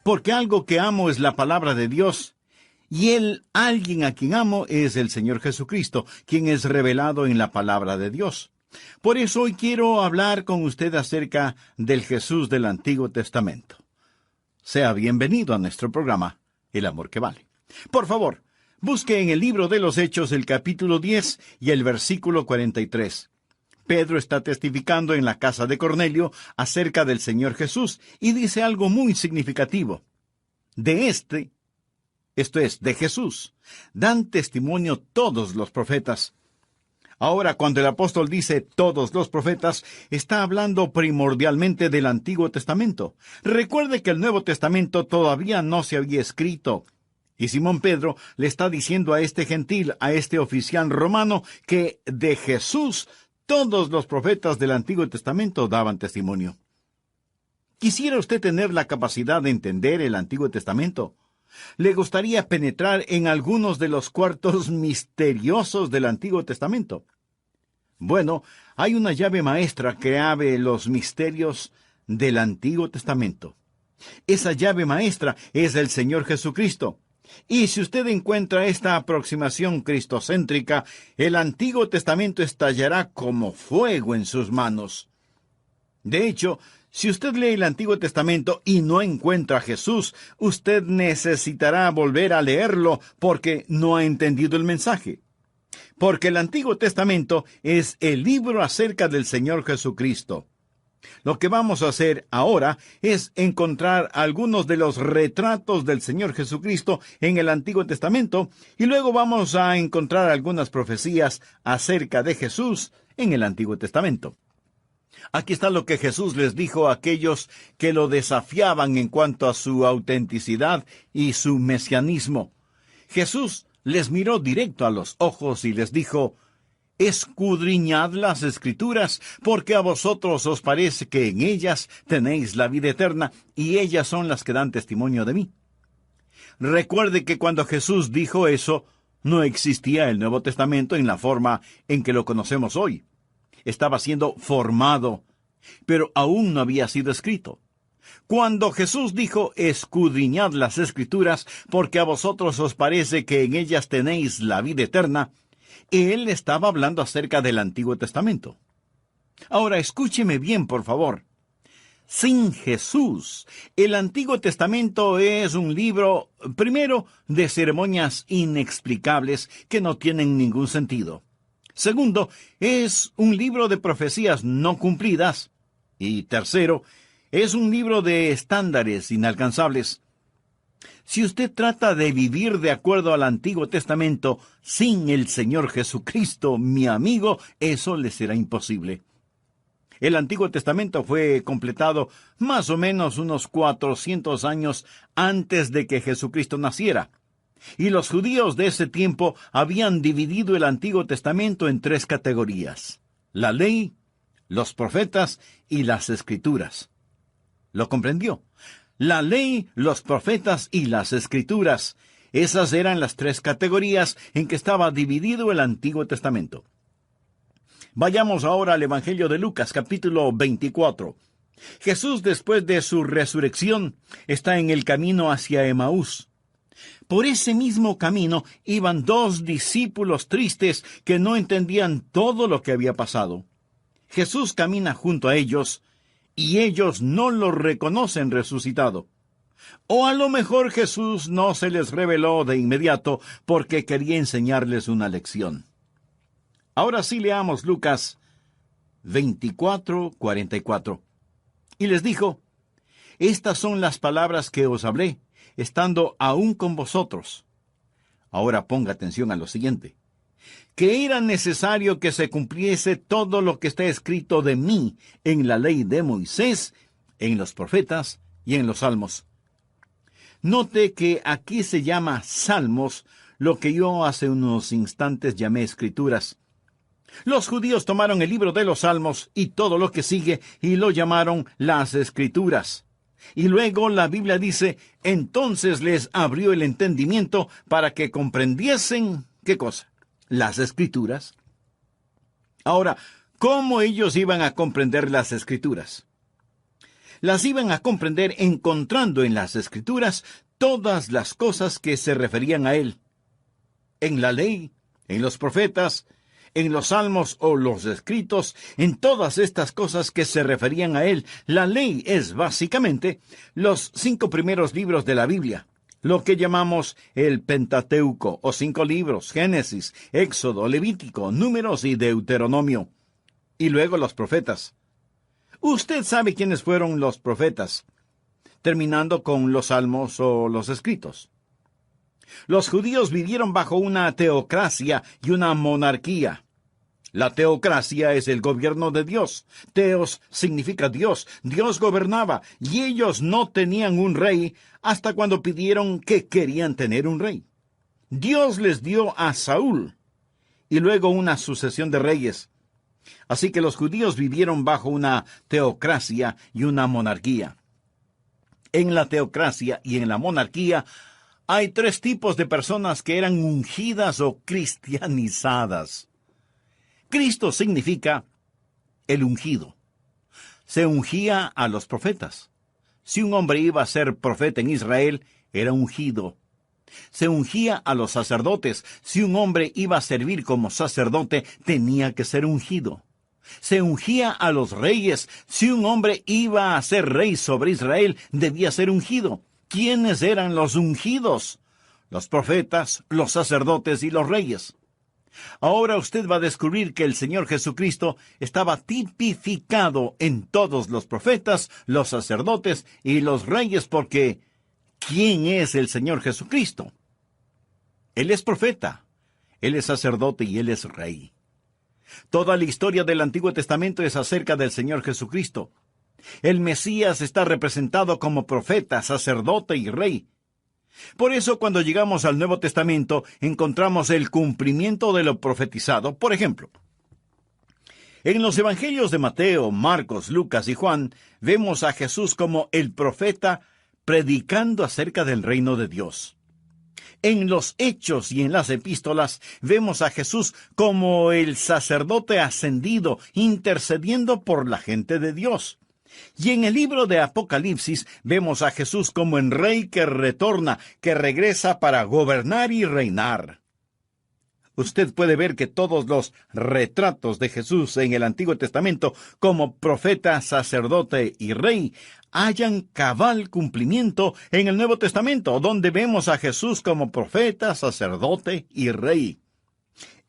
porque algo que amo es la palabra de Dios, y alguien a quien amo es el Señor Jesucristo, quien es revelado en la palabra de Dios. Por eso hoy quiero hablar con usted acerca del Jesús del Antiguo Testamento. Sea bienvenido a nuestro programa, El Amor que Vale. Por favor, busque en el libro de los Hechos el capítulo 10 y el versículo 43. Pedro está testificando en la casa de Cornelio acerca del Señor Jesús y dice algo muy significativo. De Jesús, dan testimonio todos los profetas. Ahora, cuando el apóstol dice todos los profetas, está hablando primordialmente del Antiguo Testamento. Recuerde que el Nuevo Testamento todavía no se había escrito. Y Simón Pedro le está diciendo a este gentil, a este oficial romano, que de Jesús todos los profetas del Antiguo Testamento daban testimonio. ¿Quisiera usted tener la capacidad de entender el Antiguo Testamento? ¿Le gustaría penetrar en algunos de los cuartos misteriosos del Antiguo Testamento? Bueno, hay una llave maestra que abre los misterios del Antiguo Testamento. Esa llave maestra es el Señor Jesucristo. Y si usted encuentra esta aproximación cristocéntrica, el Antiguo Testamento estallará como fuego en sus manos. De hecho, si usted lee el Antiguo Testamento y no encuentra a Jesús, usted necesitará volver a leerlo porque no ha entendido el mensaje. Porque el Antiguo Testamento es el libro acerca del Señor Jesucristo. Lo que vamos a hacer ahora es encontrar algunos de los retratos del Señor Jesucristo en el Antiguo Testamento y luego vamos a encontrar algunas profecías acerca de Jesús en el Antiguo Testamento. Aquí está lo que Jesús les dijo a aquellos que lo desafiaban en cuanto a su autenticidad y su mesianismo. Jesús les miró directo a los ojos y les dijo: escudriñad las Escrituras, porque a vosotros os parece que en ellas tenéis la vida eterna, y ellas son las que dan testimonio de mí. Recuerde que cuando Jesús dijo eso, no existía el Nuevo Testamento en la forma en que lo conocemos hoy. Estaba siendo formado, pero aún no había sido escrito. Cuando Jesús dijo, escudriñad las Escrituras, porque a vosotros os parece que en ellas tenéis la vida eterna, Él estaba hablando acerca del Antiguo Testamento. Ahora, escúcheme bien, por favor. Sin Jesús, el Antiguo Testamento es un libro, primero, de ceremonias inexplicables que no tienen ningún sentido. Segundo, es un libro de profecías no cumplidas. Y tercero, es un libro de estándares inalcanzables. Si usted trata de vivir de acuerdo al Antiguo Testamento sin el Señor Jesucristo, mi amigo, eso le será imposible. El Antiguo Testamento fue completado más o menos unos 400 años antes de que Jesucristo naciera. Y los judíos de ese tiempo habían dividido el Antiguo Testamento en 3 categorías: la ley, los profetas y las Escrituras. ¿Lo comprendió? La ley, los profetas y las Escrituras. Esas eran las 3 categorías en que estaba dividido el Antiguo Testamento. Vayamos ahora al Evangelio de Lucas, capítulo 24. Jesús, después de su resurrección, está en el camino hacia Emaús. Por ese mismo camino iban 2 discípulos tristes que no entendían todo lo que había pasado. Jesús camina junto a ellos, y ellos no lo reconocen resucitado. O a lo mejor Jesús no se les reveló de inmediato porque quería enseñarles una lección. Ahora sí leamos Lucas 24:44. Y les dijo: estas son las palabras que os hablé, estando aún con vosotros. Ahora ponga atención a lo siguiente: que era necesario que se cumpliese todo lo que está escrito de mí en la ley de Moisés, en los profetas y en los salmos. Note que aquí se llama salmos lo que yo hace unos instantes llamé escrituras. Los judíos tomaron el libro de los salmos y todo lo que sigue y lo llamaron las escrituras. Y luego la Biblia dice: entonces les abrió el entendimiento para que comprendiesen, ¿qué cosa? Las Escrituras. Ahora, ¿cómo ellos iban a comprender las Escrituras? las iban a comprender encontrando en las Escrituras todas las cosas que se referían a Él. En la ley, en los profetas, en los salmos o los escritos, en todas estas cosas que se referían a Él. La ley es básicamente los 5 primeros libros de la Biblia, lo que llamamos el Pentateuco, o 5 libros: Génesis, Éxodo, Levítico, Números y Deuteronomio. Y luego los profetas. Usted sabe quiénes fueron los profetas, terminando con los salmos o los escritos. Los judíos vivieron bajo una teocracia y una monarquía. La teocracia es el gobierno de Dios. Teos significa Dios. Dios gobernaba, y ellos no tenían un rey hasta cuando pidieron que querían tener un rey. Dios les dio a Saúl, y luego una sucesión de reyes. Así que los judíos vivieron bajo una teocracia y una monarquía. En la teocracia y en la monarquía hay 3 tipos de personas que eran ungidas o cristianizadas. Cristo significa el ungido. Se ungía a los profetas. Si un hombre iba a ser profeta en Israel, era ungido. Se ungía a los sacerdotes. Si un hombre iba a servir como sacerdote, tenía que ser ungido. Se ungía a los reyes. Si un hombre iba a ser rey sobre Israel, debía ser ungido. ¿Quiénes eran los ungidos? Los profetas, los sacerdotes y los reyes. Ahora usted va a descubrir que el Señor Jesucristo estaba tipificado en todos los profetas, los sacerdotes y los reyes, porque ¿quién es el Señor Jesucristo? Él es profeta, Él es sacerdote y Él es rey. Toda la historia del Antiguo Testamento es acerca del Señor Jesucristo. El Mesías está representado como profeta, sacerdote y rey. Por eso, cuando llegamos al Nuevo Testamento, encontramos el cumplimiento de lo profetizado. Por ejemplo, en los evangelios de Mateo, Marcos, Lucas y Juan, vemos a Jesús como el profeta predicando acerca del reino de Dios. En los Hechos y en las epístolas, vemos a Jesús como el sacerdote ascendido, intercediendo por la gente de Dios. Y en el libro de Apocalipsis vemos a Jesús como el rey que retorna, que regresa para gobernar y reinar. Usted puede ver que todos los retratos de Jesús en el Antiguo Testamento como profeta, sacerdote y rey hallan cabal cumplimiento en el Nuevo Testamento, donde vemos a Jesús como profeta, sacerdote y rey.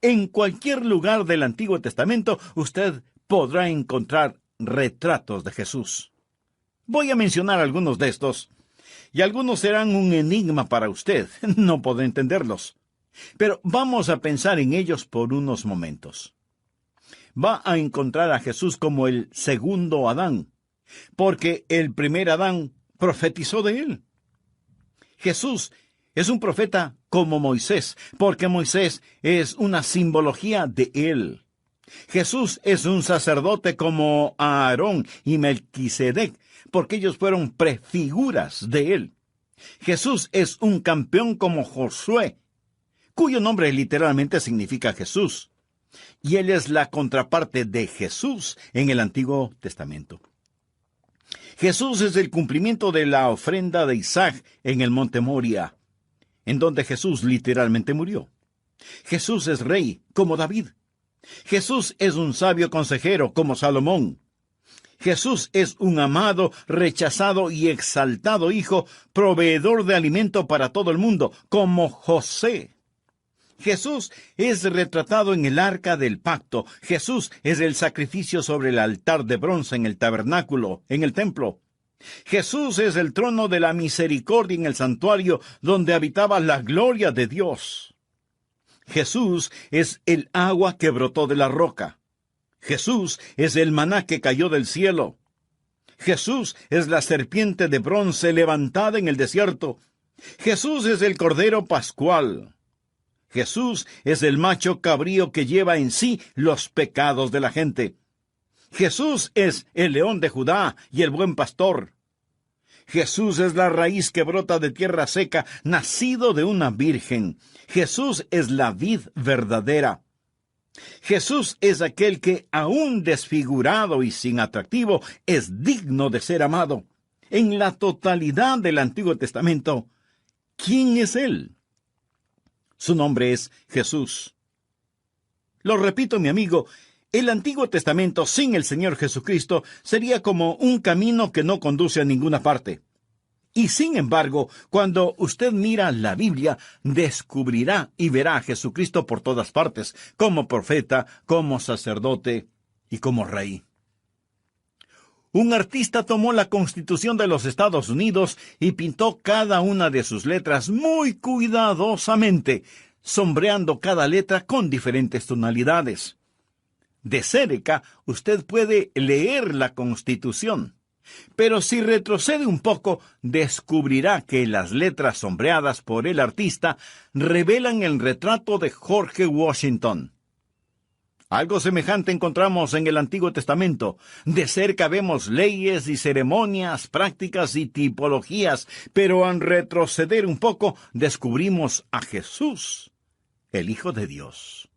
En cualquier lugar del Antiguo Testamento usted podrá encontrar retratos de Jesús. Voy a mencionar algunos de estos, y algunos serán un enigma para usted. No podrá entenderlos. Pero vamos a pensar en ellos por unos momentos. Va a encontrar a Jesús como el segundo Adán, porque el primer Adán profetizó de él. Jesús es un profeta como Moisés, porque Moisés es una simbología de él. Jesús es un sacerdote como Aarón y Melquisedec, porque ellos fueron prefiguras de él. Jesús es un campeón como Josué, cuyo nombre literalmente significa Jesús, y él es la contraparte de Jesús en el Antiguo Testamento. Jesús es el cumplimiento de la ofrenda de Isaac en el monte Moria, en donde Jesús literalmente murió. Jesús es rey como David. Jesús es un sabio consejero como Salomón. Jesús es un amado, rechazado y exaltado hijo, proveedor de alimento para todo el mundo, como José. Jesús es retratado en el arca del pacto. Jesús es el sacrificio sobre el altar de bronce en el tabernáculo, en el templo. Jesús es el trono de la misericordia en el santuario, donde habitaba la gloria de Dios. Jesús es el agua que brotó de la roca. Jesús es el maná que cayó del cielo. Jesús es la serpiente de bronce levantada en el desierto. Jesús es el cordero pascual. Jesús es el macho cabrío que lleva en sí los pecados de la gente. Jesús es el león de Judá y el buen pastor. Jesús es la raíz que brota de tierra seca, nacido de una virgen. Jesús es la vid verdadera. Jesús es aquel que, aún desfigurado y sin atractivo, es digno de ser amado. En la totalidad del Antiguo Testamento, ¿quién es Él? Su nombre es Jesús. Lo repito, mi amigo, el Antiguo Testamento sin el Señor Jesucristo sería como un camino que no conduce a ninguna parte. Y sin embargo, cuando usted mira la Biblia, descubrirá y verá a Jesucristo por todas partes, como profeta, como sacerdote y como rey. Un artista tomó la Constitución de los Estados Unidos y pintó cada una de sus letras muy cuidadosamente, sombreando cada letra con diferentes tonalidades. De cerca, usted puede leer la Constitución. Pero si retrocede un poco, descubrirá que las letras sombreadas por el artista revelan el retrato de George Washington. Algo semejante encontramos en el Antiguo Testamento. De cerca vemos leyes y ceremonias, prácticas y tipologías, pero al retroceder un poco, descubrimos a Jesús, el Hijo de Dios.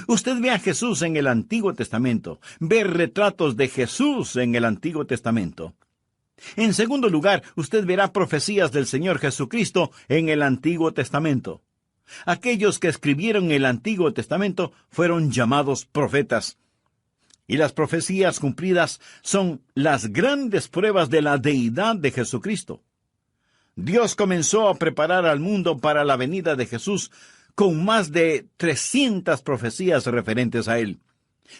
Usted ve a Jesús en el Antiguo Testamento, ve retratos de Jesús en el Antiguo Testamento. En segundo lugar, usted verá profecías del Señor Jesucristo en el Antiguo Testamento. Aquellos que escribieron el Antiguo Testamento fueron llamados profetas. Y las profecías cumplidas son las grandes pruebas de la deidad de Jesucristo. Dios comenzó a preparar al mundo para la venida de Jesús con más de 300 profecías referentes a Él.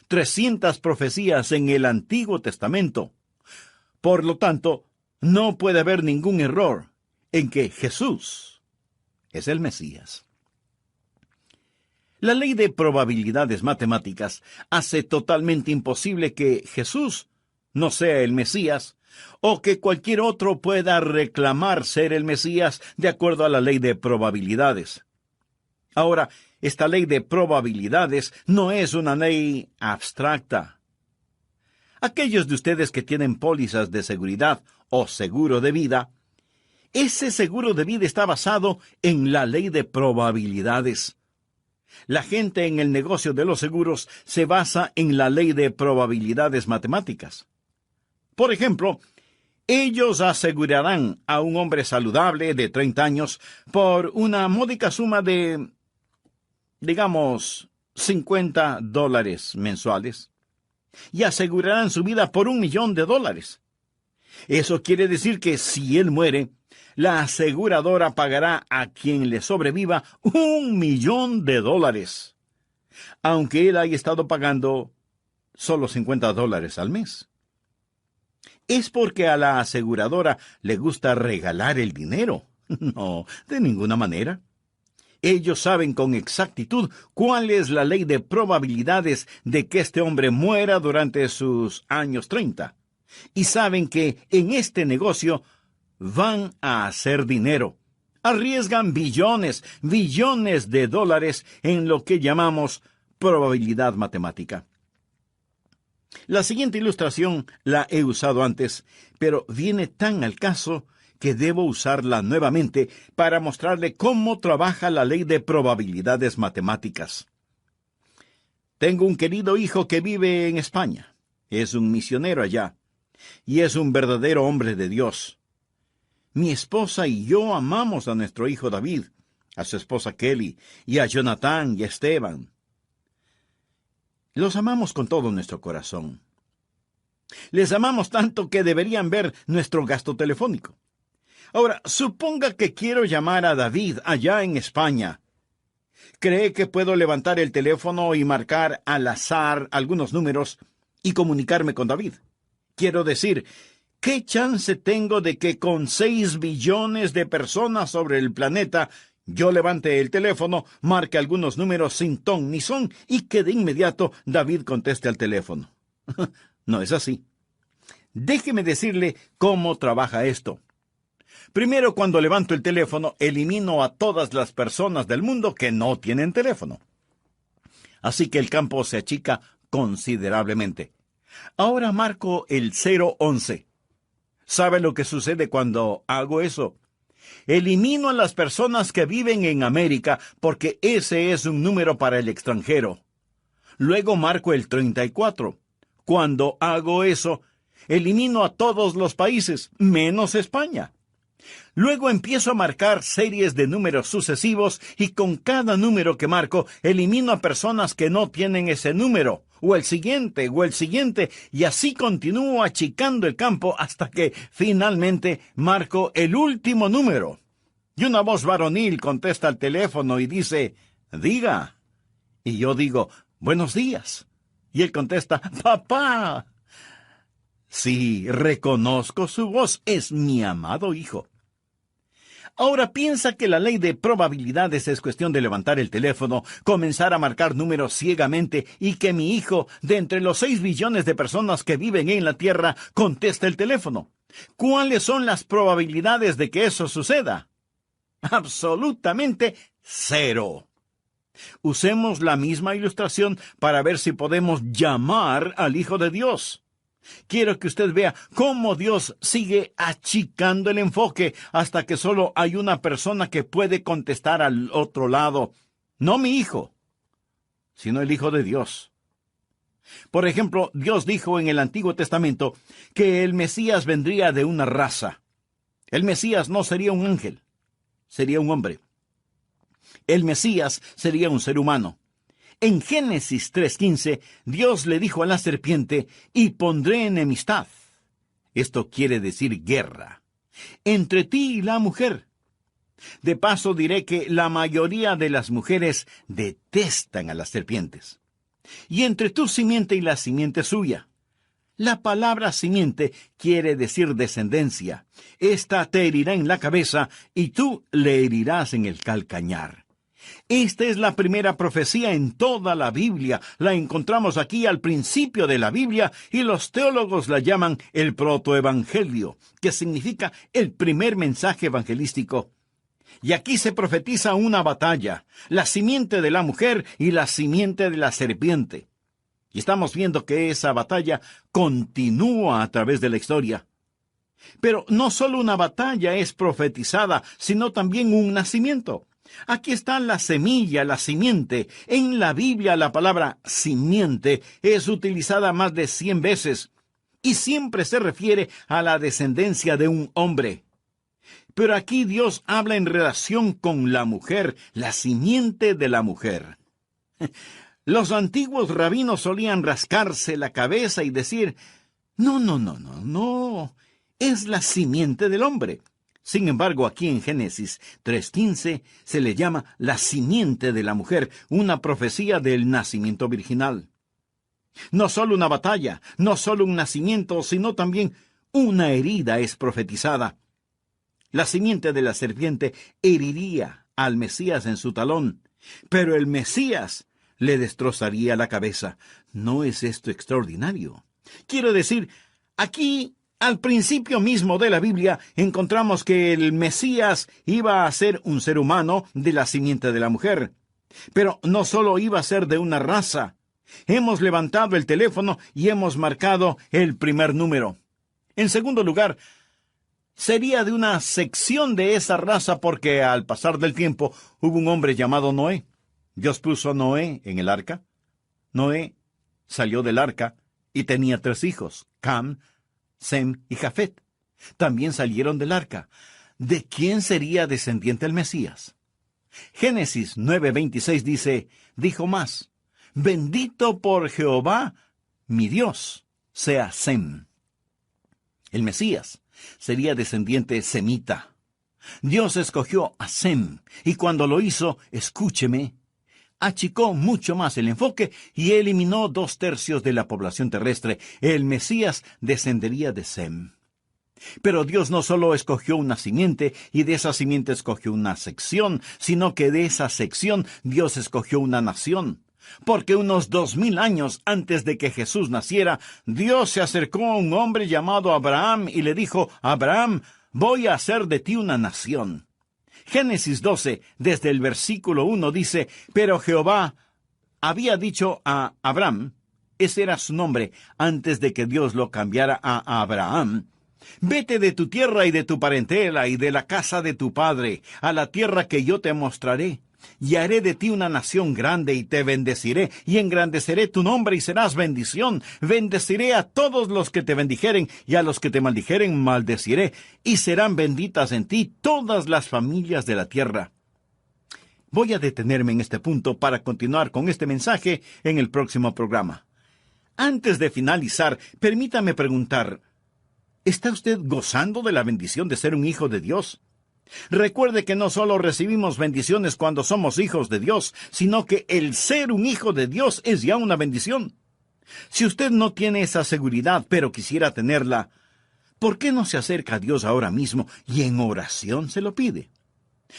300 profecías en el Antiguo Testamento. Por lo tanto, no puede haber ningún error en que Jesús es el Mesías. La ley de probabilidades matemáticas hace totalmente imposible que Jesús no sea el Mesías, o que cualquier otro pueda reclamar ser el Mesías de acuerdo a la ley de probabilidades. Ahora, esta ley de probabilidades no es una ley abstracta. Aquellos de ustedes que tienen pólizas de seguridad o seguro de vida, ese seguro de vida está basado en la ley de probabilidades. La gente en el negocio de los seguros se basa en la ley de probabilidades matemáticas. Por ejemplo, ellos asegurarán a un hombre saludable de 30 años por una módica suma de, digamos, $50 mensuales, y asegurarán su vida por $1,000,000. Eso quiere decir que si él muere, la aseguradora pagará a quien le sobreviva $1,000,000, aunque él haya estado pagando solo $50 al mes. ¿Es porque a la aseguradora le gusta regalar el dinero? No, de ninguna manera. Ellos saben con exactitud cuál es la ley de probabilidades de que este hombre muera durante sus años 30. Y saben que en este negocio van a hacer dinero. Arriesgan billones de dólares en lo que llamamos probabilidad matemática. La siguiente ilustración la he usado antes, pero viene tan al caso que debo usarla nuevamente para mostrarle cómo trabaja la ley de probabilidades matemáticas. Tengo un querido hijo que vive en España. Es un misionero allá, y es un verdadero hombre de Dios. Mi esposa y yo amamos a nuestro hijo David, a su esposa Kelly, y a Jonathan y a Esteban. Los amamos con todo nuestro corazón. Les amamos tanto que deberían ver nuestro gasto telefónico. Ahora, suponga que quiero llamar a David allá en España. ¿Cree que puedo levantar el teléfono y marcar al azar algunos números y comunicarme con David? Quiero decir, ¿qué chance tengo de que con 6 billones de personas sobre el planeta yo levante el teléfono, marque algunos números sin ton ni son y que de inmediato David conteste al teléfono? No es así. Déjeme decirle cómo trabaja esto. Primero, cuando levanto el teléfono, elimino a todas las personas del mundo que no tienen teléfono. Así que el campo se achica considerablemente. Ahora marco el 011. ¿Sabe lo que sucede cuando hago eso? Elimino a las personas que viven en América porque ese es un número para el extranjero. Luego marco el 34. Cuando hago eso, elimino a todos los países, menos España. Luego empiezo a marcar series de números sucesivos y con cada número que marco, elimino a personas que no tienen ese número, o el siguiente, y así continúo achicando el campo hasta que finalmente marco el último número. Y una voz varonil contesta al teléfono y dice, «Diga». Y yo digo, «Buenos días». Y él contesta, «Papá». Sí, reconozco su voz, es mi amado hijo. Ahora piensa que la ley de probabilidades es cuestión de levantar el teléfono, comenzar a marcar números ciegamente y que mi hijo, de entre los 6 billones de personas que viven en la Tierra, conteste el teléfono. ¿Cuáles son las probabilidades de que eso suceda? Absolutamente 0. Usemos la misma ilustración para ver si podemos llamar al Hijo de Dios. Quiero que usted vea cómo Dios sigue achicando el enfoque hasta que solo hay una persona que puede contestar al otro lado. No mi hijo, sino el Hijo de Dios. Por ejemplo, Dios dijo en el Antiguo Testamento que el Mesías vendría de una raza. El Mesías no sería un ángel, sería un hombre. El Mesías sería un ser humano. En Génesis 3:15, Dios le dijo a la serpiente, «Y pondré enemistad». Esto quiere decir guerra. «Entre ti y la mujer». De paso diré que la mayoría de las mujeres detestan a las serpientes. «Y entre tu simiente y la simiente suya». La palabra simiente quiere decir descendencia. Esta te herirá en la cabeza y tú le herirás en el calcañar. Esta es la primera profecía en toda la Biblia. La encontramos aquí al principio de la Biblia y los teólogos la llaman el protoevangelio, que significa el primer mensaje evangelístico. Y aquí se profetiza una batalla, la simiente de la mujer y la simiente de la serpiente. Y estamos viendo que esa batalla continúa a través de la historia. Pero no solo una batalla es profetizada, sino también un nacimiento. Aquí está la semilla, la simiente. En la Biblia la palabra simiente es utilizada más de 100 veces y siempre se refiere a la descendencia de un hombre. Pero aquí Dios habla en relación con la mujer, la simiente de la mujer. Los antiguos rabinos solían rascarse la cabeza y decir, no, es la simiente del hombre. Sin embargo, aquí en Génesis 3:15 se le llama la simiente de la mujer, una profecía del nacimiento virginal. No solo una batalla, no solo un nacimiento, sino también una herida es profetizada. La simiente de la serpiente heriría al Mesías en su talón, pero el Mesías le destrozaría la cabeza. ¿No es esto extraordinario? Quiero decir, aquí al principio mismo de la Biblia encontramos que el Mesías iba a ser un ser humano de la simiente de la mujer. Pero no solo iba a ser de una raza. Hemos levantado el teléfono y hemos marcado el primer número. En segundo lugar, sería de una sección de esa raza porque al pasar del tiempo hubo un hombre llamado Noé. Dios puso a Noé en el arca. Noé salió del arca y tenía 3 hijos, Cam, Sem y Jafet. También salieron del arca. ¿De quién sería descendiente el Mesías? Génesis 9:26 dijo más, «Bendito por Jehová, mi Dios, sea Sem». El Mesías sería descendiente semita. Dios escogió a Sem, y cuando lo hizo, escúcheme, achicó mucho más el enfoque y eliminó 2/3 de la población terrestre. El Mesías descendería de Sem. Pero Dios no solo escogió una simiente y de esa simiente escogió una sección, sino que de esa sección Dios escogió una nación. Porque unos 2000 años antes de que Jesús naciera, Dios se acercó a un hombre llamado Abraham y le dijo, «Abraham, voy a hacer de ti una nación». Génesis 12, desde el versículo 1 dice, «Pero Jehová había dicho a Abraham», ese era su nombre antes de que Dios lo cambiara a Abraham, «Vete de tu tierra y de tu parentela y de la casa de tu padre, a la tierra que yo te mostraré. Y haré de ti una nación grande y te bendeciré, y engrandeceré tu nombre y serás bendición. Bendeciré a todos los que te bendijeren, y a los que te maldijeren maldeciré, y serán benditas en ti todas las familias de la tierra. Voy a detenerme en este punto para continuar con este mensaje en el próximo programa. Antes de finalizar, permítame preguntar, ¿está usted gozando de la bendición de ser un hijo de Dios? Recuerde que no solo recibimos bendiciones cuando somos hijos de Dios, sino que el ser un hijo de Dios es ya una bendición. Si usted no tiene esa seguridad, pero quisiera tenerla, ¿por qué no se acerca a Dios ahora mismo y en oración se lo pide?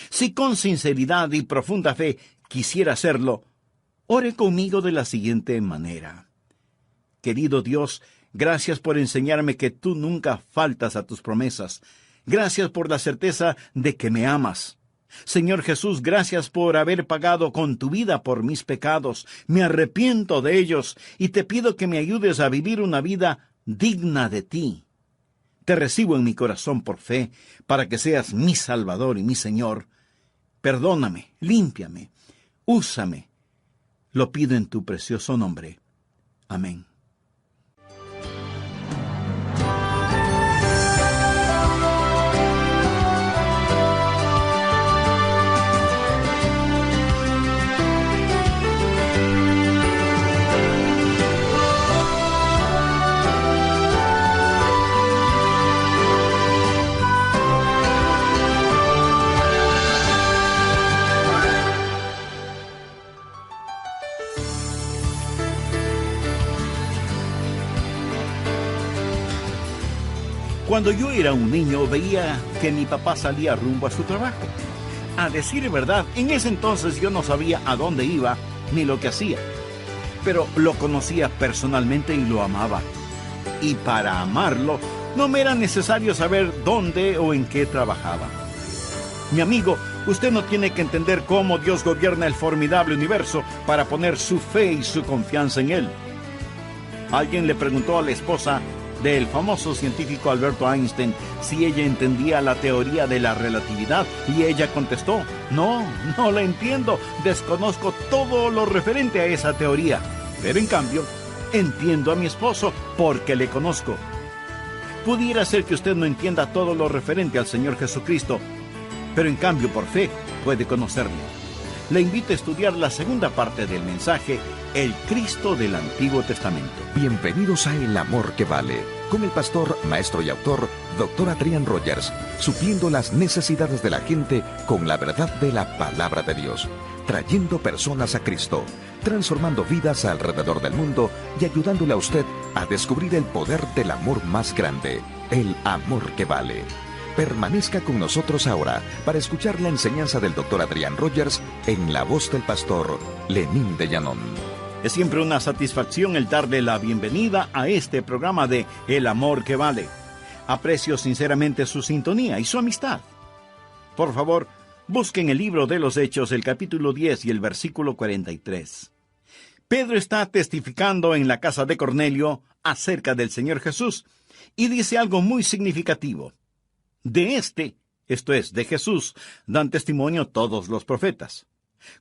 Si con sinceridad y profunda fe quisiera hacerlo, ore conmigo de la siguiente manera. Querido Dios, gracias por enseñarme que tú nunca faltas a tus promesas. Gracias por la certeza de que me amas. Señor Jesús, gracias por haber pagado con tu vida por mis pecados. Me arrepiento de ellos y te pido que me ayudes a vivir una vida digna de ti. Te recibo en mi corazón por fe, para que seas mi Salvador y mi Señor. Perdóname, límpiame, úsame. Lo pido en tu precioso nombre. Amén. Cuando yo era un niño, veía que mi papá salía rumbo a su trabajo. A decir verdad, en ese entonces yo no sabía a dónde iba ni lo que hacía. Pero lo conocía personalmente y lo amaba. Y para amarlo, no me era necesario saber dónde o en qué trabajaba. Mi amigo, usted no tiene que entender cómo Dios gobierna el formidable universo para poner su fe y su confianza en Él. Alguien le preguntó a la esposa del famoso científico Alberto Einstein si ella entendía la teoría de la relatividad, y ella contestó: no la entiendo, desconozco todo lo referente a esa teoría, pero en cambio entiendo a mi esposo porque le conozco. Pudiera ser que usted no entienda todo lo referente al Señor Jesucristo, pero en cambio por fe puede conocerlo. Le invito a estudiar la segunda parte del mensaje, El Cristo del Antiguo Testamento. Bienvenidos a El Amor que Vale, con el pastor, maestro y autor, Dr. Adrian Rogers, supliendo las necesidades de la gente con la verdad de la Palabra de Dios, trayendo personas a Cristo, transformando vidas alrededor del mundo y ayudándole a usted a descubrir el poder del amor más grande, el amor que vale. Permanezca con nosotros ahora para escuchar la enseñanza del Dr. Adrian Rogers en la voz del pastor Lenín de Llanón. Es siempre una satisfacción el darle la bienvenida a este programa de El Amor que Vale. Aprecio sinceramente su sintonía y su amistad. Por favor, busquen el libro de los Hechos, el capítulo 10 y el versículo 43. Pedro está testificando en la casa de Cornelio acerca del Señor Jesús y dice algo muy significativo. De esto es, de Jesús, dan testimonio todos los profetas.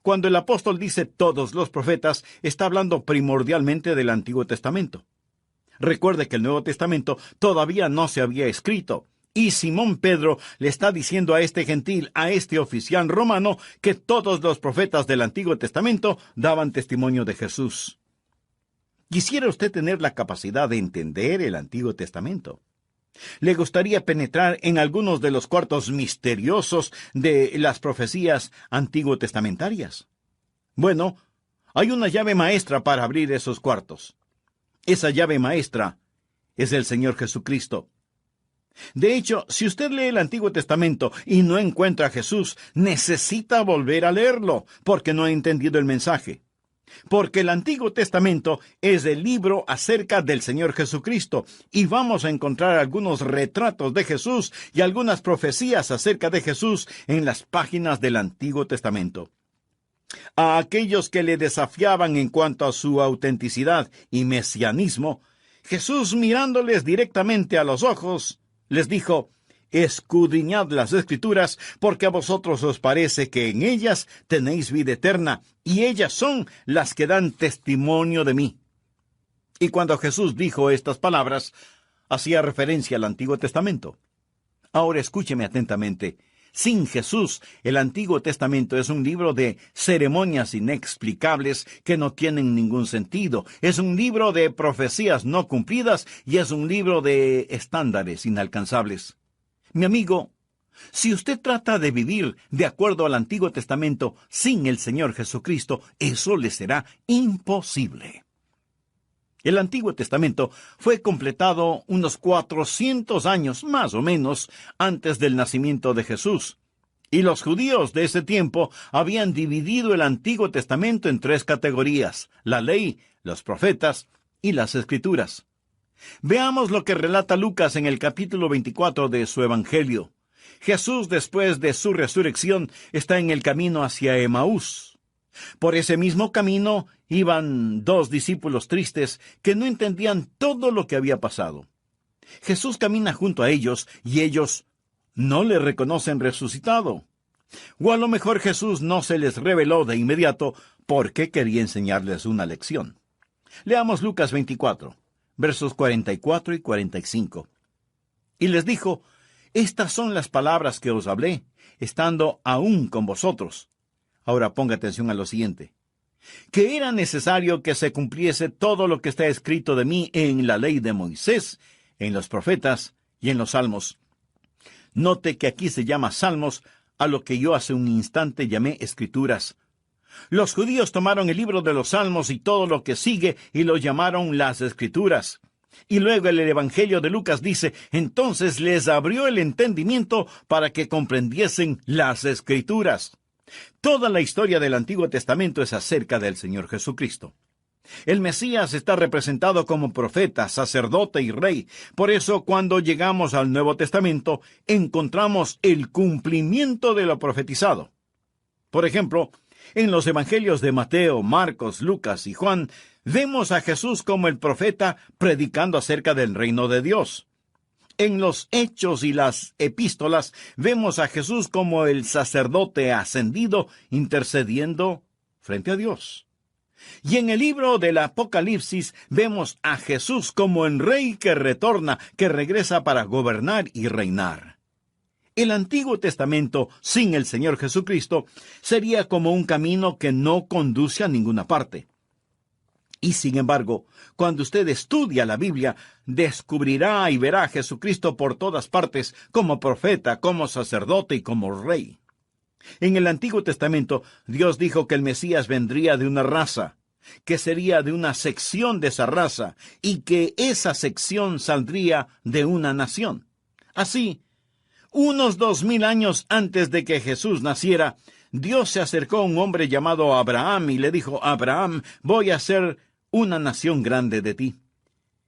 Cuando el apóstol dice todos los profetas, está hablando primordialmente del Antiguo Testamento. Recuerde que el Nuevo Testamento todavía no se había escrito, y Simón Pedro le está diciendo a este gentil, a este oficial romano, que todos los profetas del Antiguo Testamento daban testimonio de Jesús. ¿Quisiera usted tener la capacidad de entender el Antiguo Testamento? ¿Le gustaría penetrar en algunos de los cuartos misteriosos de las profecías antiguo-testamentarias? Bueno, hay una llave maestra para abrir esos cuartos. Esa llave maestra es el Señor Jesucristo. De hecho, si usted lee el Antiguo Testamento y no encuentra a Jesús, necesita volver a leerlo, porque no ha entendido el mensaje. Porque el Antiguo Testamento es el libro acerca del Señor Jesucristo, y vamos a encontrar algunos retratos de Jesús y algunas profecías acerca de Jesús en las páginas del Antiguo Testamento. A aquellos que le desafiaban en cuanto a su autenticidad y mesianismo, Jesús, mirándoles directamente a los ojos, les dijo: escudriñad las Escrituras, porque a vosotros os parece que en ellas tenéis vida eterna, y ellas son las que dan testimonio de mí. Y cuando Jesús dijo estas palabras, hacía referencia al Antiguo Testamento. Ahora escúcheme atentamente. Sin Jesús, el Antiguo Testamento es un libro de ceremonias inexplicables que no tienen ningún sentido. Es un libro de profecías no cumplidas y es un libro de estándares inalcanzables. Mi amigo, si usted trata de vivir de acuerdo al Antiguo Testamento sin el Señor Jesucristo, eso le será imposible. El Antiguo Testamento fue completado unos 400 años, más o menos, antes del nacimiento de Jesús. Y los judíos de ese tiempo habían dividido el Antiguo Testamento en 3 categorías: la ley, los profetas y las Escrituras. Veamos lo que relata Lucas en el capítulo 24 de su Evangelio. Jesús, después de su resurrección, está en el camino hacia Emaús. Por ese mismo camino iban 2 discípulos tristes que no entendían todo lo que había pasado. Jesús camina junto a ellos y ellos no le reconocen resucitado. O a lo mejor Jesús no se les reveló de inmediato porque quería enseñarles una lección. Leamos Lucas 24, versos 44 y 45. Y les dijo: estas son las palabras que os hablé, estando aún con vosotros. Ahora ponga atención a lo siguiente: que era necesario que se cumpliese todo lo que está escrito de mí en la ley de Moisés, en los profetas y en los salmos. Note que aquí se llama salmos a lo que yo hace un instante llamé escrituras. Los judíos tomaron el libro de los salmos y todo lo que sigue y lo llamaron las escrituras. Y luego el Evangelio de Lucas dice: entonces les abrió el entendimiento para que comprendiesen las escrituras. Toda la historia del Antiguo Testamento es acerca del Señor Jesucristo. El Mesías está representado como profeta, sacerdote y rey. Por eso, cuando llegamos al Nuevo Testamento, encontramos el cumplimiento de lo profetizado. Por ejemplo, en los Evangelios de Mateo, Marcos, Lucas y Juan, vemos a Jesús como el profeta predicando acerca del reino de Dios. En los Hechos y las Epístolas vemos a Jesús como el sacerdote ascendido intercediendo frente a Dios. Y en el libro del Apocalipsis vemos a Jesús como el rey que retorna, que regresa para gobernar y reinar. El Antiguo Testamento, sin el Señor Jesucristo, sería como un camino que no conduce a ninguna parte. Y sin embargo, cuando usted estudia la Biblia, descubrirá y verá a Jesucristo por todas partes, como profeta, como sacerdote y como rey. En el Antiguo Testamento, Dios dijo que el Mesías vendría de una raza, que sería de una sección de esa raza, y que esa sección saldría de una nación. Así, unos 2000 años antes de que Jesús naciera, Dios se acercó a un hombre llamado Abraham y le dijo: Abraham, voy a hacer una nación grande de ti.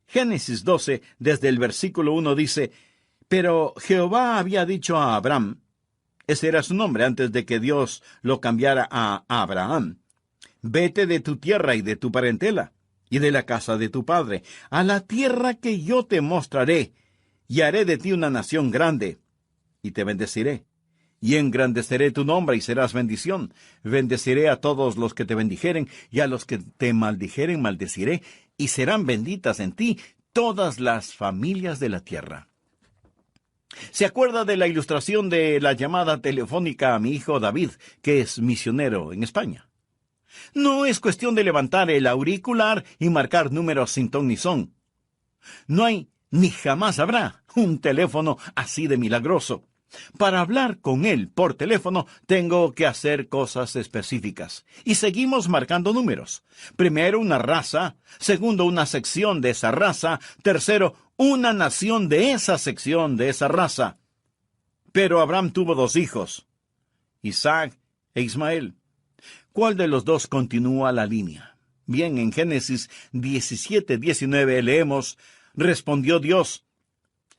Génesis 12, desde el versículo 1 dice: pero Jehová había dicho a Abraham, ese era su nombre antes de que Dios lo cambiara a Abraham: vete de tu tierra y de tu parentela, y de la casa de tu padre, a la tierra que yo te mostraré, y haré de ti una nación grande, y te bendeciré. Y engrandeceré tu nombre y serás bendición. Bendeciré a todos los que te bendijeren, y a los que te maldijeren maldeciré, y serán benditas en ti todas las familias de la tierra. ¿Se acuerda de la ilustración de la llamada telefónica a mi hijo David, que es misionero en España? No es cuestión de levantar el auricular y marcar números sin ton ni son. No hay, ni jamás habrá, un teléfono así de milagroso. Para hablar con él por teléfono, tengo que hacer cosas específicas. Y seguimos marcando números. Primero, una raza. Segundo, una sección de esa raza. Tercero, una nación de esa sección de esa raza. Pero Abraham tuvo 2 hijos, Isaac e Ismael. ¿Cuál de los 2 continúa la línea? Bien, en Génesis 17:19 leemos: respondió Dios: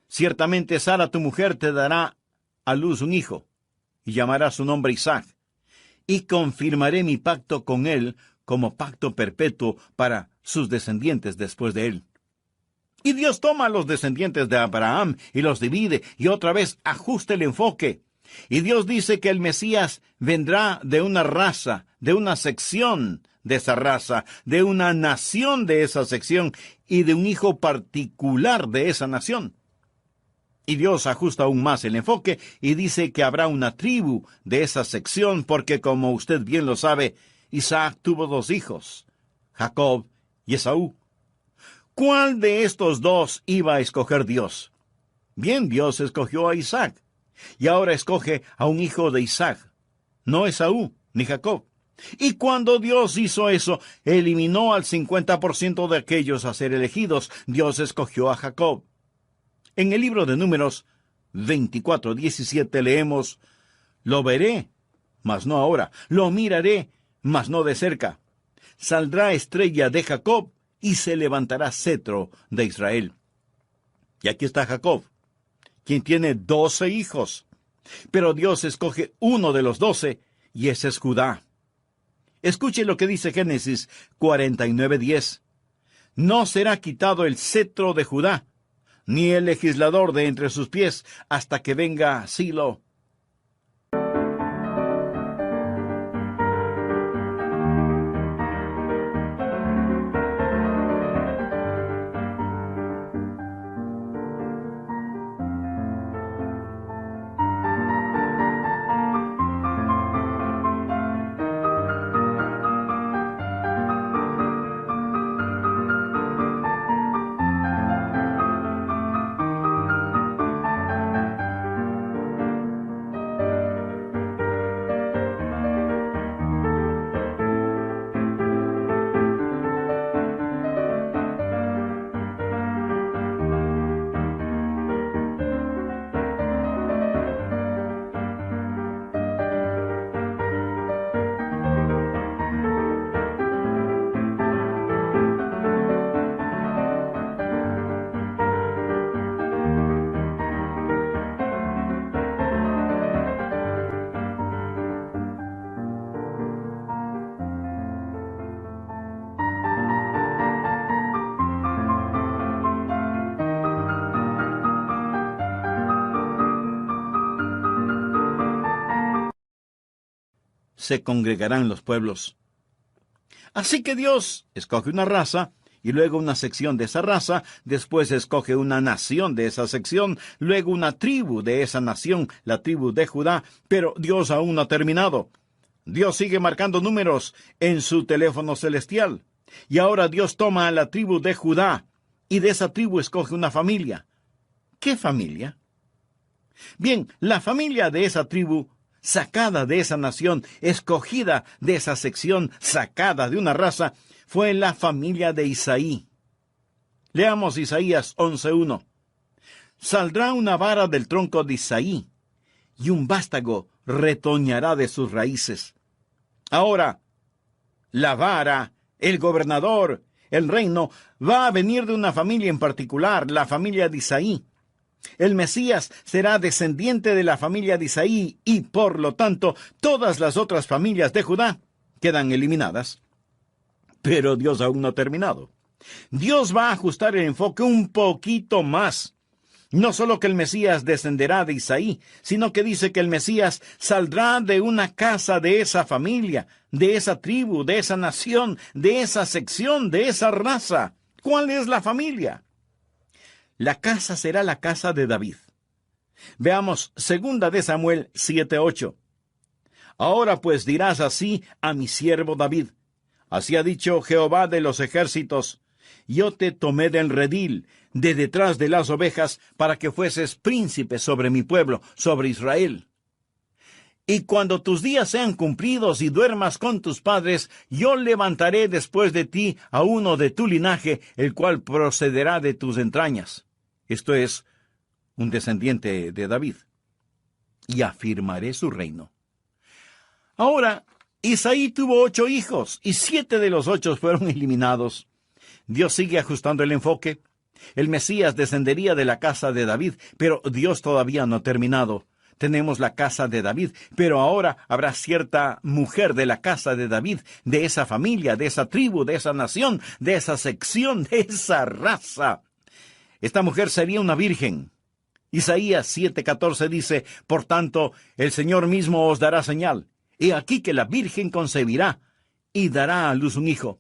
ciertamente Sara tu mujer te dará a luz un hijo, y llamará su nombre Isaac, y confirmaré mi pacto con él como pacto perpetuo para sus descendientes después de él. Y Dios toma a los descendientes de Abraham y los divide y otra vez ajusta el enfoque. Y Dios dice que el Mesías vendrá de una raza, de una sección de esa raza, de una nación de esa sección y de un hijo particular de esa nación. Y Dios ajusta aún más el enfoque y dice que habrá una tribu de esa sección porque, como usted bien lo sabe, Isaac tuvo 2 hijos, Jacob y Esaú. ¿Cuál de estos 2 iba a escoger Dios? Bien, Dios escogió a Isaac, y ahora escoge a un hijo de Isaac, no Esaú ni Jacob. Y cuando Dios hizo eso, eliminó al 50% de aquellos a ser elegidos. Dios escogió a Jacob. En el libro de Números 24:17 leemos: «Lo veré, mas no ahora; lo miraré, mas no de cerca. Saldrá estrella de Jacob, y se levantará cetro de Israel». Y aquí está Jacob, quien tiene 12 hijos. Pero Dios escoge uno de los 12, y ese es Judá. Escuche lo que dice Génesis 49:10. «No será quitado el cetro de Judá, ni el legislador de entre sus pies, hasta que venga Silo». Se congregarán los pueblos. Así que Dios escoge una raza, y luego una sección de esa raza, después escoge una nación de esa sección, luego una tribu de esa nación, la tribu de Judá, pero Dios aún no ha terminado. Dios sigue marcando números en su teléfono celestial, y ahora Dios toma a la tribu de Judá, y de esa tribu escoge una familia. ¿Qué familia? Bien, la familia de esa tribu, sacada de esa nación, escogida de esa sección, sacada de una raza, fue la familia de Isaí. Leamos Isaías 11:1. «Saldrá una vara del tronco de Isaí, y un vástago retoñará de sus raíces». Ahora, la vara, el gobernador, el reino, va a venir de una familia en particular, la familia de Isaí. El Mesías será descendiente de la familia de Isaí y, por lo tanto, todas las otras familias de Judá quedan eliminadas. Pero Dios aún no ha terminado. Dios va a ajustar el enfoque un poquito más. No solo que el Mesías descenderá de Isaí, sino que dice que el Mesías saldrá de una casa de esa familia, de esa tribu, de esa nación, de esa sección, de esa raza. ¿Cuál es la familia? La casa será la casa de David. Veamos 2 de Samuel 7:8. «Ahora pues dirás así a mi siervo David: así ha dicho Jehová de los ejércitos: yo te tomé del redil, de detrás de las ovejas, para que fueses príncipe sobre mi pueblo, sobre Israel. Y cuando tus días sean cumplidos y duermas con tus padres, yo levantaré después de ti a uno de tu linaje, el cual procederá de tus entrañas». Esto es, un descendiente de David. «Y afirmaré su reino». Ahora, Isaí tuvo 8 hijos, y 7 de los 8 fueron eliminados. Dios sigue ajustando el enfoque. El Mesías descendería de la casa de David, pero Dios todavía no ha terminado. Tenemos la casa de David, pero ahora habrá cierta mujer de la casa de David, de esa familia, de esa tribu, de esa nación, de esa sección, de esa raza. Esta mujer sería una virgen. Isaías 7:14 dice, por tanto, el Señor mismo os dará señal. He aquí que la virgen concebirá y dará a luz un hijo.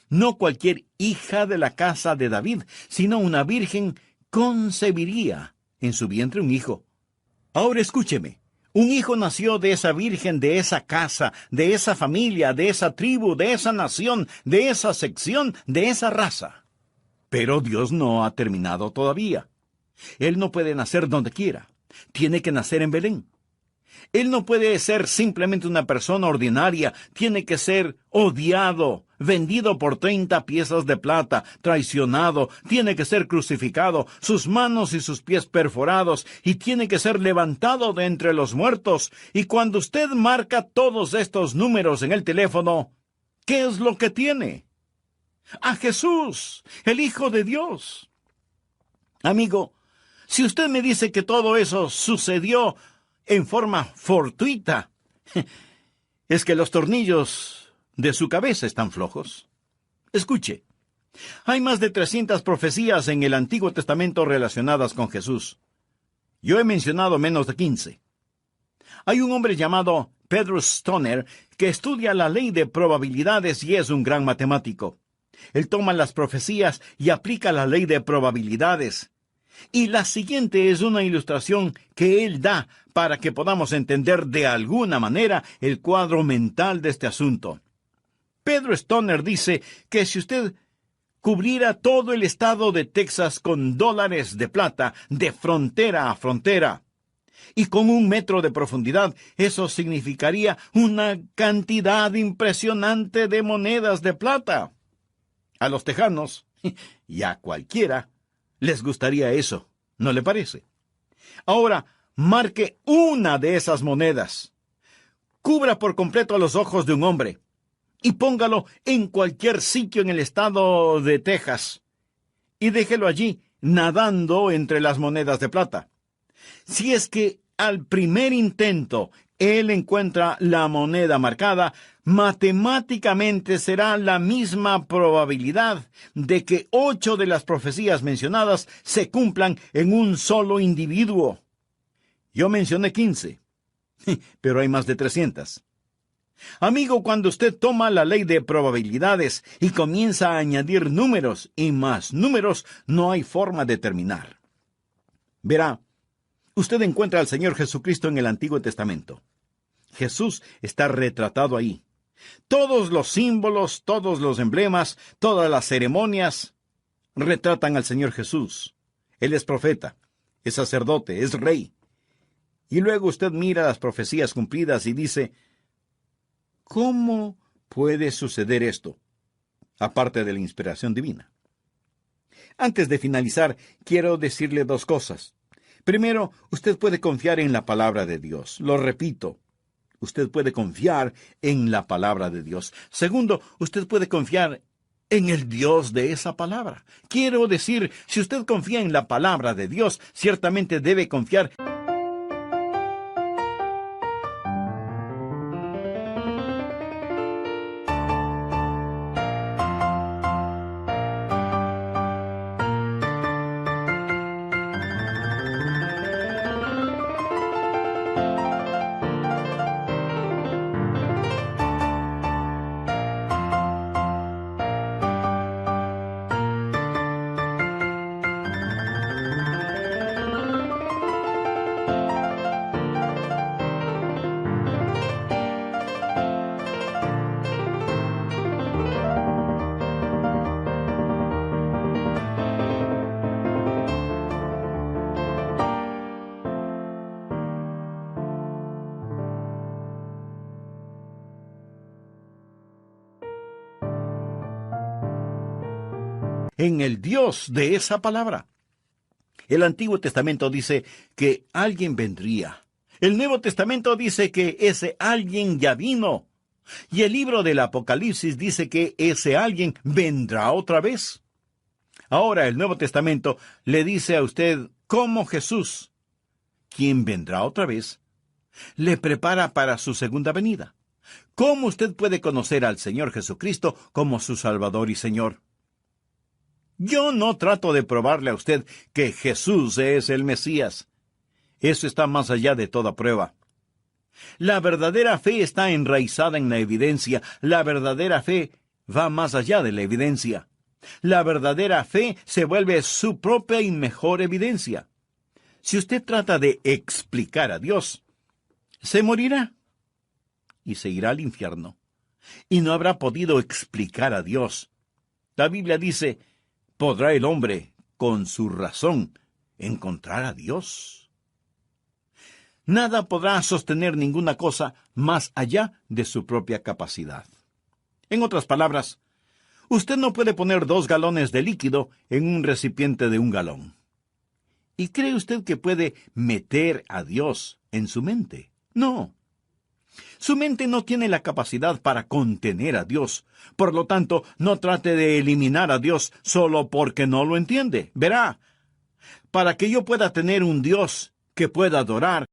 No cualquier hija de la casa de David, sino una virgen concebiría en su vientre un hijo. Ahora escúcheme. Un hijo nació de esa virgen, de esa casa, de esa familia, de esa tribu, de esa nación, de esa sección, de esa raza. Pero Dios no ha terminado todavía. Él no puede nacer donde quiera. Tiene que nacer en Belén. Él no puede ser simplemente una persona ordinaria. Tiene que ser odiado, vendido por 30 piezas de plata, traicionado. Tiene que ser crucificado, sus manos y sus pies perforados, y tiene que ser levantado de entre los muertos. Y cuando usted marca todos estos números en el teléfono, ¿qué es lo que tiene? A Jesús, el Hijo de Dios. Amigo, si usted me dice que todo eso sucedió en forma fortuita, es que los tornillos de su cabeza están flojos. Escuche, hay más de 300 profecías en el Antiguo Testamento relacionadas con Jesús. Yo he mencionado menos de 15. Hay un hombre llamado Pedro Stoner que estudia la ley de probabilidades y es un gran matemático. Él toma las profecías y aplica la ley de probabilidades. Y la siguiente es una ilustración que él da para que podamos entender de alguna manera el cuadro mental de este asunto. Pedro Stoner dice que si usted cubriera todo el estado de Texas con dólares de plata de frontera a frontera, y con 1 metro de profundidad, eso significaría una cantidad impresionante de monedas de plata. A los tejanos, y a cualquiera, les gustaría eso, ¿no le parece? Ahora, marque una de esas monedas. Cubra por completo los ojos de un hombre y póngalo en cualquier sitio en el estado de Texas y déjelo allí nadando entre las monedas de plata. Si es que al primer intento él encuentra la moneda marcada, matemáticamente será la misma probabilidad de que 8 de las profecías mencionadas se cumplan en un solo individuo. Yo mencioné 15, pero hay más de 300. Amigo, cuando usted toma la ley de probabilidades y comienza a añadir números y más números, no hay forma de terminar. Verá, usted encuentra al Señor Jesucristo en el Antiguo Testamento. Jesús está retratado ahí. Todos los símbolos, todos los emblemas, todas las ceremonias retratan al Señor Jesús. Él es profeta, es sacerdote, es rey. Y luego usted mira las profecías cumplidas y dice, ¿cómo puede suceder esto? Aparte de la inspiración divina. Antes de finalizar, quiero decirle 2 cosas. Primero, usted puede confiar en la palabra de Dios. Lo repito, usted puede confiar en la palabra de Dios. Segundo, usted puede confiar en el Dios de esa palabra. Quiero decir, si usted confía en la palabra de Dios, ciertamente debe confiar en el Dios de esa palabra. El Antiguo Testamento dice que alguien vendría. El Nuevo Testamento dice que ese alguien ya vino. Y el libro del Apocalipsis dice que ese alguien vendrá otra vez. Ahora el Nuevo Testamento le dice a usted cómo Jesús, quien vendrá otra vez, le prepara para su segunda venida. ¿Cómo usted puede conocer al Señor Jesucristo como su Salvador y Señor? Yo no trato de probarle a usted que Jesús es el Mesías. Eso está más allá de toda prueba. La verdadera fe está enraizada en la evidencia. La verdadera fe va más allá de la evidencia. La verdadera fe se vuelve su propia y mejor evidencia. Si usted trata de explicar a Dios, se morirá y se irá al infierno. Y no habrá podido explicar a Dios. La Biblia dice, ¿podrá el hombre, con su razón, encontrar a Dios? Nada podrá sostener ninguna cosa más allá de su propia capacidad. En otras palabras, usted no puede poner 2 galones de líquido en un recipiente de 1 galón. ¿Y cree usted que puede meter a Dios en su mente? No. Su mente no tiene la capacidad para contener a Dios. Por lo tanto, no trate de eliminar a Dios solo porque no lo entiende. Verá, para que yo pueda tener un Dios que pueda adorar,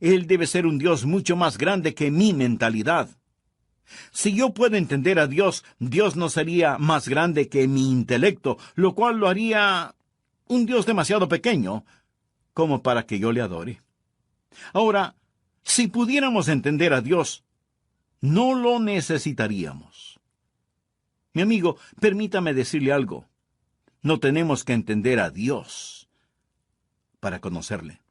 Él debe ser un Dios mucho más grande que mi mentalidad. Si yo puedo entender a Dios, Dios no sería más grande que mi intelecto, lo cual lo haría un Dios demasiado pequeño como para que yo le adore. Ahora, si pudiéramos entender a Dios, no lo necesitaríamos. Mi amigo, permítame decirle algo. No tenemos que entender a Dios para conocerle.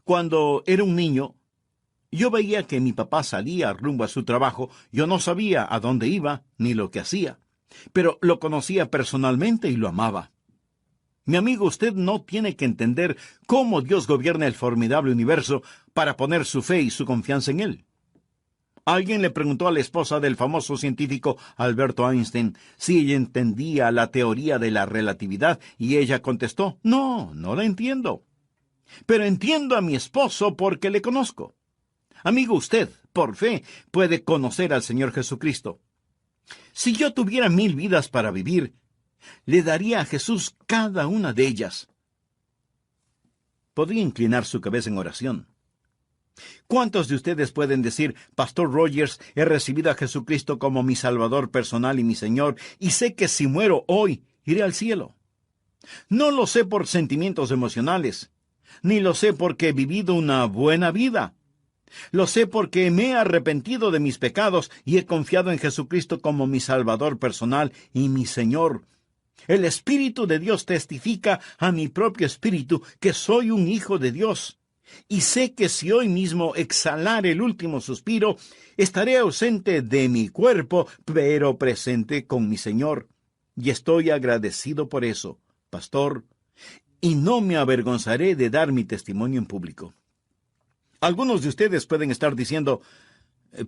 Cuando era un niño, yo veía que mi papá salía rumbo a su trabajo. Yo no sabía a dónde iba ni lo que hacía, pero lo conocía personalmente y lo amaba. Mi amigo, usted no tiene que entender cómo Dios gobierna el formidable universo para poner su fe y su confianza en Él. Alguien le preguntó a la esposa del famoso científico Alberto Einstein si ella entendía la teoría de la relatividad, y ella contestó, no la entiendo. Pero entiendo a mi esposo porque le conozco. Amigo, usted, por fe, puede conocer al Señor Jesucristo. Si yo tuviera 1000 vidas para vivir, le daría a Jesús cada una de ellas. Podría inclinar su cabeza en oración. ¿Cuántos de ustedes pueden decir, Pastor Rogers, he recibido a Jesucristo como mi Salvador personal y mi Señor, y sé que si muero hoy, iré al cielo? No lo sé por sentimientos emocionales, ni lo sé porque he vivido una buena vida. Lo sé porque me he arrepentido de mis pecados y he confiado en Jesucristo como mi Salvador personal y mi Señor. El Espíritu de Dios testifica a mi propio espíritu que soy un hijo de Dios. Y sé que si hoy mismo exhalar el último suspiro, estaré ausente de mi cuerpo, pero presente con mi Señor. Y estoy agradecido por eso, pastor, y no me avergonzaré de dar mi testimonio en público. Algunos de ustedes pueden estar diciendo,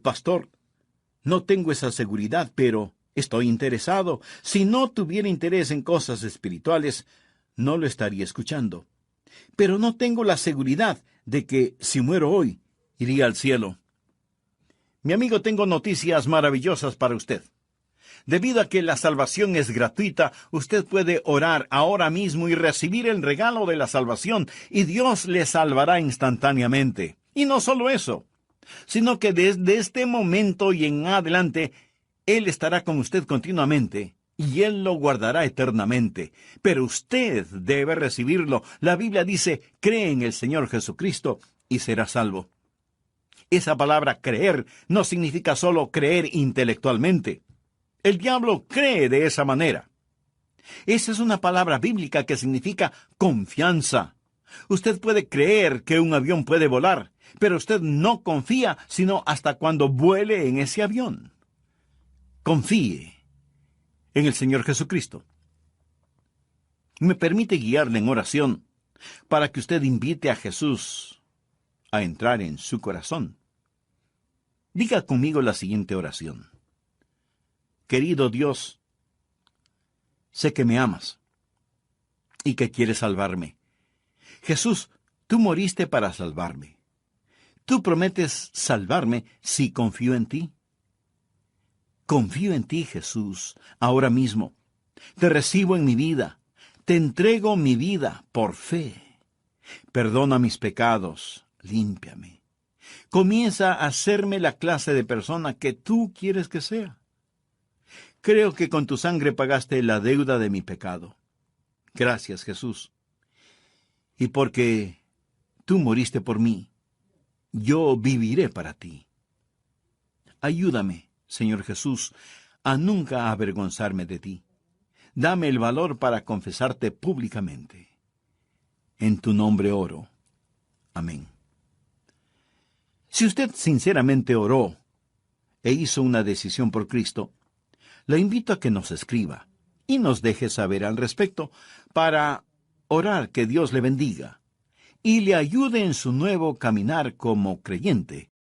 pastor, no tengo esa seguridad, pero estoy interesado. Si no tuviera interés en cosas espirituales, no lo estaría escuchando. Pero no tengo la seguridad de que, si muero hoy, iría al cielo. Mi amigo, tengo noticias maravillosas para usted. Debido a que la salvación es gratuita, usted puede orar ahora mismo y recibir el regalo de la salvación, y Dios le salvará instantáneamente. Y no solo eso, sino que desde este momento y en adelante, Él estará con usted continuamente, y Él lo guardará eternamente. Pero usted debe recibirlo. La Biblia dice, cree en el Señor Jesucristo y será salvo. Esa palabra creer no significa solo creer intelectualmente. El diablo cree de esa manera. Esa es una palabra bíblica que significa confianza. Usted puede creer que un avión puede volar, pero usted no confía sino hasta cuando vuele en ese avión. Confíe en el Señor Jesucristo. Me permite guiarle en oración para que usted invite a Jesús a entrar en su corazón. Diga conmigo la siguiente oración. Querido Dios, sé que me amas y que quieres salvarme. Jesús, tú moriste para salvarme. Tú prometes salvarme si confío en ti. Confío en ti, Jesús, ahora mismo. Te recibo en mi vida. Te entrego mi vida por fe. Perdona mis pecados. Límpiame. Comienza a hacerme la clase de persona que tú quieres que sea. Creo que con tu sangre pagaste la deuda de mi pecado. Gracias, Jesús. Y porque tú moriste por mí, yo viviré para ti. Ayúdame, Señor Jesús, a nunca avergonzarme de ti. Dame el valor para confesarte públicamente. En tu nombre oro. Amén. Si usted sinceramente oró e hizo una decisión por Cristo, le invito a que nos escriba y nos deje saber al respecto para orar que Dios le bendiga y le ayude en su nuevo caminar como creyente